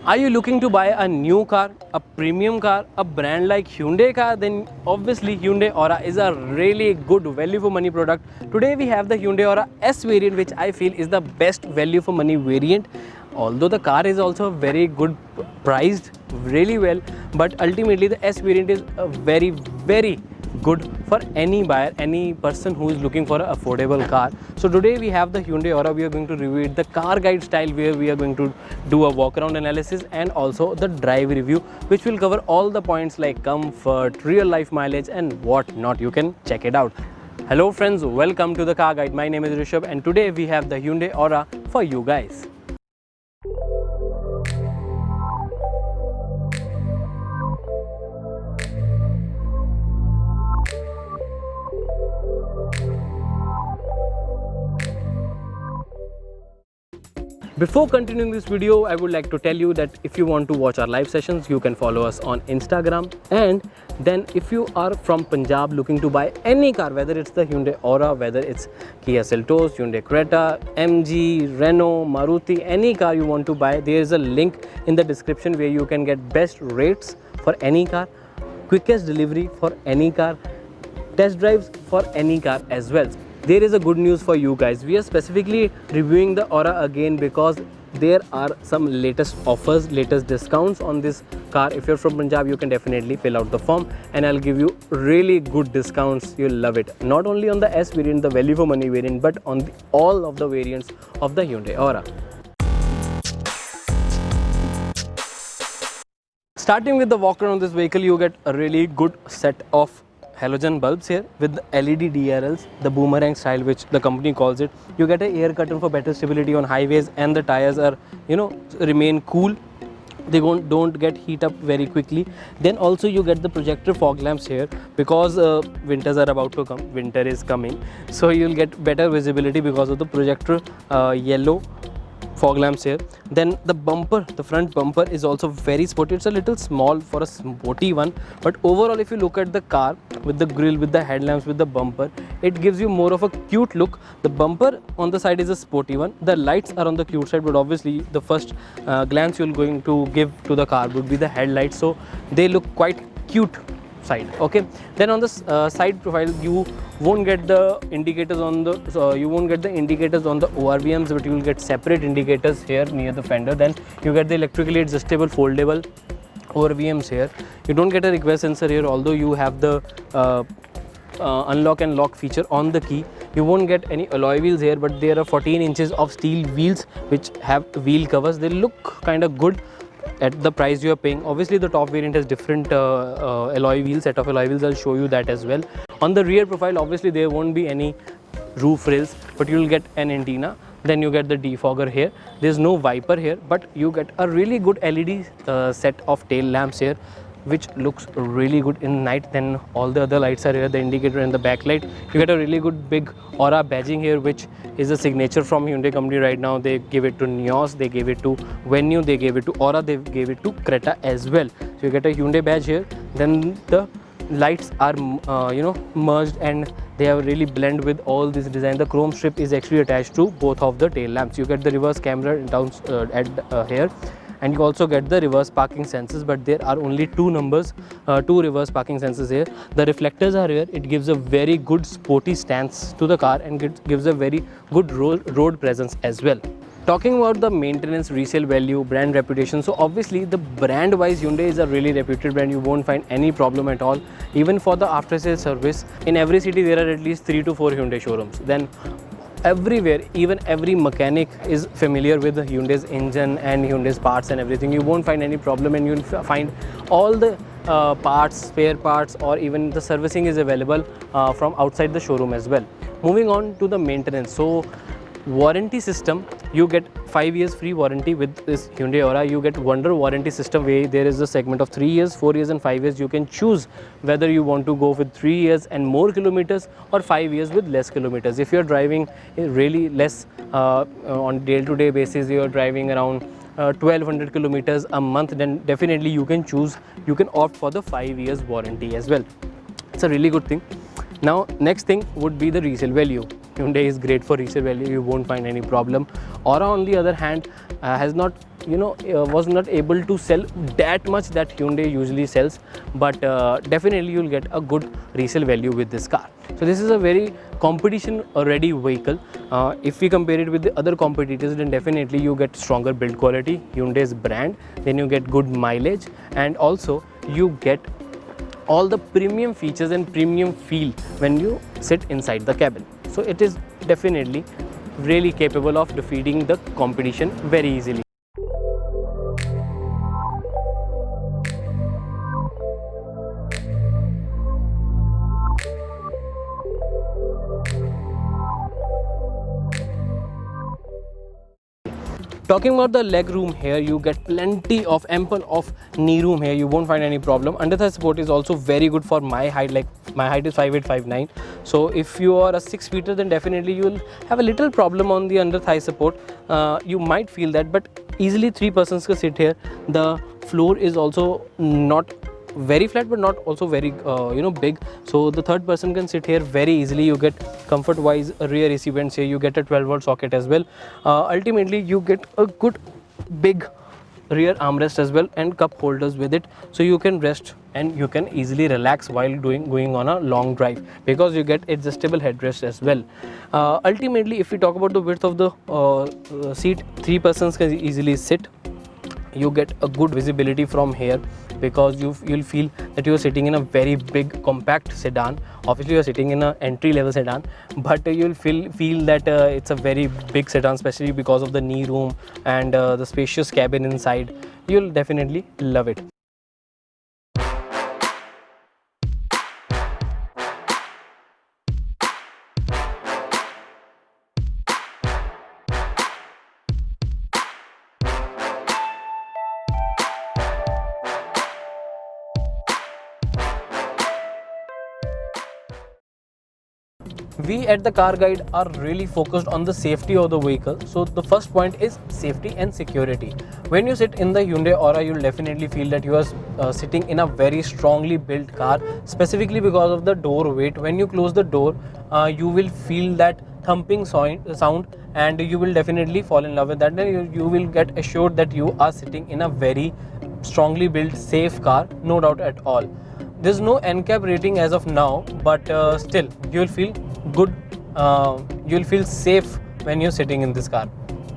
Are you looking to buy a new car, a premium car, a brand like Hyundai car? Then obviously Hyundai Aura is a really good value for money product. Today we have the Hyundai Aura S variant, which I feel is the best value for money variant. Although the car is also very good priced, really well, but ultimately the S variant is a very good for any buyer, any person who is looking for an affordable car. So today we have the Hyundai Aura. We are going to review it, the car guide style, where we are going to do a walk around analysis and also the drive review, which will cover all the points like comfort, real life mileage and what not. You can check it out. Hello friends, welcome to the car guide. My name is Rishabh and today we have the Hyundai Aura for you guys. Before continuing this video, I would like to tell you that if you want to watch our live sessions, you can follow us on Instagram. And then if you are from Punjab looking to buy any car, whether it's the Hyundai Aura, whether it's Kia Seltos, Hyundai Creta, MG, Renault, Maruti, any car you want to buy, there is a link in the description where you can get best rates for any car, quickest delivery for any car, test drives for any car as well. There is a good news for you guys. We are specifically reviewing the Aura again because there are some latest offers, latest discounts on this car. If you're from Punjab, you can definitely fill out the form and I'll give you really good discounts. You'll love it. Not only on the S variant, the value for money variant, but on all of the variants of the Hyundai Aura. Starting with the walk around this vehicle, you get a really good set of halogen bulbs here with the LED DRLs, the boomerang style, which the company calls it. You get an air curtain for better stability on highways, and the tires are, remain cool. They don't get heat up very quickly. Then also you get the projector fog lamps here because winters are about to come. Winter is coming, so you'll get better visibility because of the projector yellow fog lamps here. Then the bumper, the front bumper is also very sporty. It's a little small for a sporty one, but overall if you look at the car with the grille, with the headlamps, with the bumper, it gives you more of a cute look. The bumper on the side is a sporty one. The lights are on the cute side, but obviously the first glance you're going to give to the car would be the headlights, so they look quite cute side. Okay, then on the side profile, you won't get the indicators on the ORVMs, but you will get separate indicators here near the fender. Then you get the electrically adjustable foldable ORVMs here. You don't get a request sensor here, although you have the unlock and lock feature on the key. You won't get any alloy wheels here, but there are 14 inches of steel wheels which have wheel covers. They look kind of good at the price you are paying. Obviously the top variant has different alloy wheels, set of alloy wheels. I'll show you that as well. On the rear profile, obviously there won't be any roof rails, but you will get an antenna. Then you get the defogger here. There's no wiper here, but you get a really good LED set of tail lamps here, which looks really good in night. Then all the other lights are here, the indicator and the backlight. You get a really good big Aura badging here, which is a signature from Hyundai company right now. They give it to Nios, they gave it to Venue, they gave it to Aura, they gave it to Creta as well. So you get a Hyundai badge here. Then the lights are merged and they have really blend with all this design. The chrome strip is actually attached to both of the tail lamps. You get the reverse camera down here. And you also get the reverse parking sensors, but there are only two reverse parking sensors here. The reflectors are here. It gives a very good sporty stance to the car and it gives a very good road presence as well. Talking about the maintenance, resale value, brand reputation, so obviously the brand wise Hyundai is a really reputed brand. You won't find any problem at all. Even for the after sales service, in every city there are at least 3 to 4 Hyundai showrooms. Then everywhere, even every mechanic is familiar with the Hyundai's engine and Hyundai's parts and everything. You won't find any problem, and you'll find all the parts, spare parts, or even the servicing is available from outside the showroom as well. Moving on to the maintenance. So warranty system, you get 5 years free warranty with this Hyundai Aura. You get Wonder warranty system where there is a segment of 3 years, 4 years and 5 years. You can choose whether you want to go with 3 years and more kilometers or 5 years with less kilometers. If you are driving really less on day-to-day basis, you are driving around 1200 kilometers a month, then definitely you can opt for the 5 years warranty as well. It's a really good thing. Now next thing would be the resale value. Hyundai is great for resale value, you won't find any problem. Aura on the other hand has not was not able to sell that much that Hyundai usually sells, but definitely you'll get a good resale value with this car. So this is a very competition ready vehicle. If we compare it with the other competitors, then definitely you get stronger build quality, Hyundai's brand, then you get good mileage, and also you get all the premium features and premium feel when you sit inside the cabin. So it is definitely really capable of defeating the competition very easily. Talking about the leg room here, you get plenty of ample of knee room here. You won't find any problem. Under thigh support is also very good for my height. Like my height is 5'8", 5'9". So if you are a 6 feet, then definitely you will have a little problem on the under thigh support. You might feel that, but easily 3 persons can sit here. The floor is also not very flat, but not also very big, so the third person can sit here very easily. You get comfort wise rear AC vents here, you get a 12-volt socket as well. Ultimately you get a good big rear armrest as well and cup holders with it, so you can rest and you can easily relax while going on a long drive, because you get adjustable headrest as well. Ultimately, if we talk about the width of the seat, 3 persons can easily sit. You get a good visibility from here, because you'll feel that you are sitting in a very big compact sedan. Obviously you are sitting in an entry level sedan, but you'll feel that it's a very big sedan, especially because of the knee room and the spacious cabin inside. You'll definitely love it. We at the Car Guide are really focused on the safety of the vehicle. So the first point is safety and security. When you sit in the Hyundai Aura, you'll definitely feel that you are sitting in a very strongly built car, specifically because of the door weight. When you close the door, you will feel that thumping sound, and you will definitely fall in love with that. Then you will get assured that you are sitting in a very strongly built safe car, no doubt at all. There's no NCAP rating as of now, but still you will feel good, you'll feel safe when you're sitting in this car.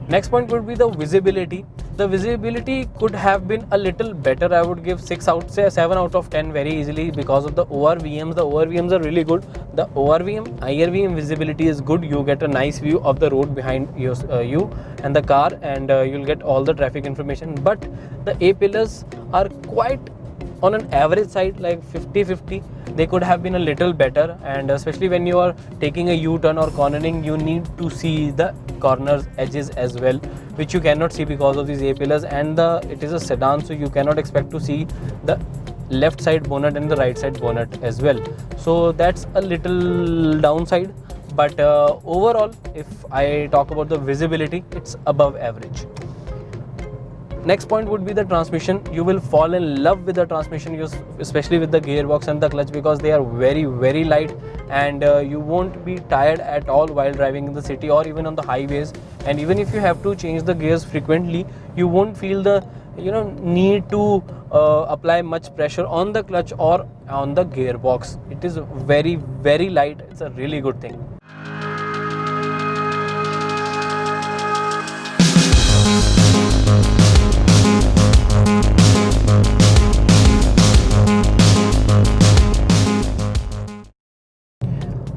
Next point would be the visibility. The visibility could have been a little better. I would give 7 out of 10 very easily, because of the ORVMs. The ORVMs are really good. The ORVM, IRVM visibility is good. You get a nice view of the road behind you and the car, and you'll get all the traffic information. But the A-pillars are quite on an average side, like 50-50. They could have been a little better, and especially when you are taking a U-turn or cornering, you need to see the corners edges as well, which you cannot see because of these A-pillars, and it is a sedan, so you cannot expect to see the left side bonnet and the right side bonnet as well. So that's a little downside, but overall, if I talk about the visibility, it's above average. Next point would be the transmission. You will fall in love with the transmission, especially with the gearbox and the clutch, because they are very, very light, and you won't be tired at all while driving in the city or even on the highways. And even if you have to change the gears frequently, you won't feel the need to apply much pressure on the clutch or on the gearbox. It is very, very light. It's a really good thing.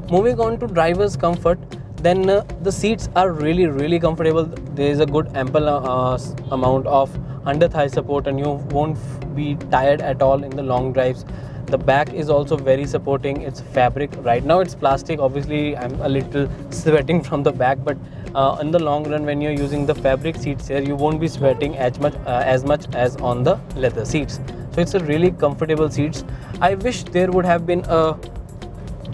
Moving on to driver's comfort, then the seats are really, really comfortable. There is a good ample amount of under thigh support, and you won't be tired at all in the long drives. The back is also very supporting. It's fabric. Right now it's plastic. Obviously I'm a little sweating from the back, but in the long run, when you're using the fabric seats here, you won't be sweating as much as on the leather seats. So it's a really comfortable seats. I wish there would have been a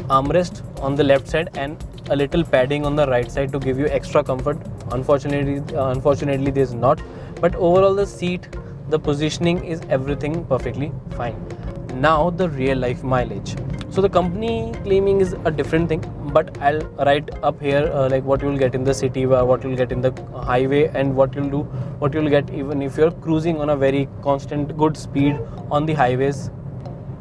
armrest on the left side and a little padding on the right side to give you extra comfort. Unfortunately there's not, but overall the seat, the positioning is everything perfectly fine. Now the real life mileage. So the company claiming is a different thing, but I'll write up here like what you'll get in the city, what you'll get in the highway, and what you'll get even if you're cruising on a very constant good speed on the highways.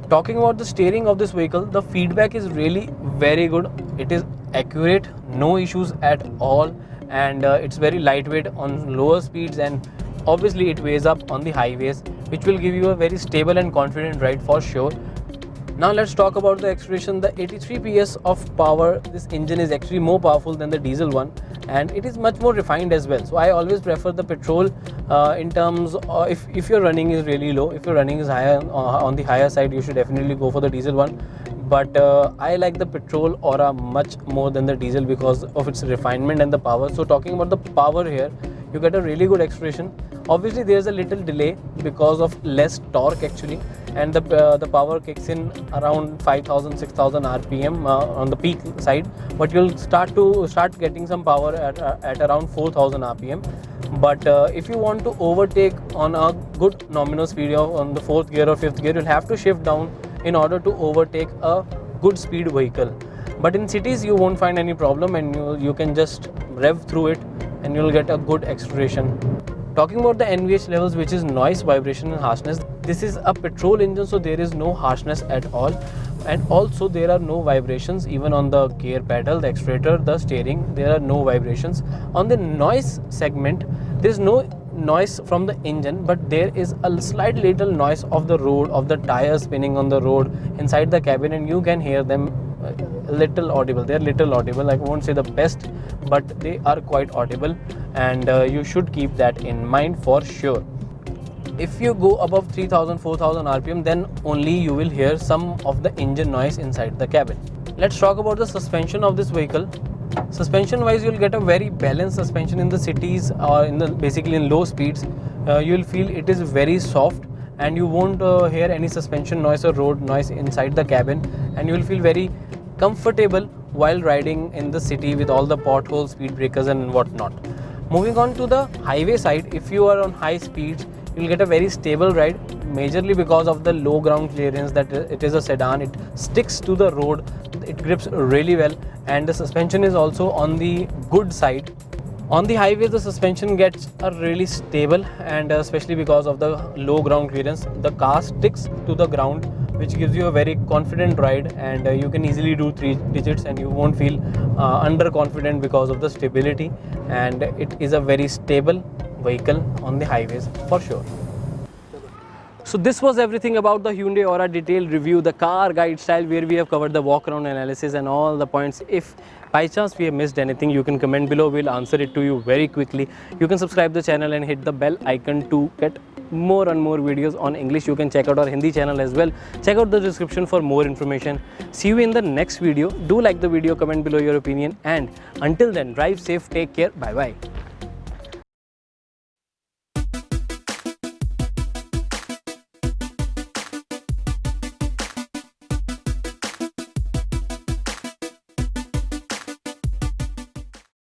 Talking about the steering of this vehicle, the feedback is really very good. It is accurate, no issues at all, and it's very lightweight on lower speeds, and obviously it weighs up on the highways, which will give you a very stable and confident ride for sure. Now let's talk about the acceleration. The 83 PS of power, this engine is actually more powerful than the diesel one, and it is much more refined as well. So I always prefer the petrol in terms of if your running is really low, if your running is higher on the higher side, you should definitely go for the diesel one. But I like the petrol Aura much more than the diesel because of its refinement and the power. So talking about the power here, you get a really good acceleration. Obviously there is a little delay because of less torque actually, and the power kicks in around 5000-6000 rpm on the peak side, but you'll start getting some power at around 4000 rpm. But if you want to overtake on a good nominal speed on the 4th gear or 5th gear, you'll have to shift down in order to overtake a good speed vehicle. But in cities you won't find any problem, and you can just rev through it and you'll get a good acceleration. Talking about the NVH levels, which is noise, vibration and harshness, this is a petrol engine, so there is no harshness at all, and also there are no vibrations even on the gear pedal, the accelerator, the steering. There are no vibrations. On the noise segment, there is no noise from the engine, but there is a slight little noise of the road, of the tires spinning on the road inside the cabin, and you can hear them little audible. They're little audible. I won't say the best, but they are quite audible, and you should keep that in mind for sure. If you go above 3000-4000 rpm, then only you will hear some of the engine noise inside the cabin. Let's talk about the suspension of this vehicle. Suspension wise, you'll get a very balanced suspension in the cities or basically in low speeds. You'll feel it is very soft, and you won't hear any suspension noise or road noise inside the cabin, and you will feel very comfortable while riding in the city with all the potholes, speed breakers and whatnot. Moving on to the highway side, if you are on high speeds, you will get a very stable ride, majorly because of the low ground clearance, that it is a sedan. It sticks to the road, it grips really well, and the suspension is also on the good side. On the highways, the suspension gets a really stable, and especially because of the low ground clearance, the car sticks to the ground, which gives you a very confident ride, and you can easily do 3 digits and you won't feel underconfident because of the stability, and it is a very stable vehicle on the highways for sure. So this was everything about the Hyundai Aura detailed review, the car guide style, where we have covered the walk around analysis and all the points. If by chance we have missed anything, you can comment below, we'll answer it to you very quickly. You can subscribe the channel and hit the bell icon to get more and more videos on English. You can check out our Hindi channel as well. Check out the description for more information. See you in the next video. Do like the video, comment below your opinion, and until then, drive safe, take care, bye bye.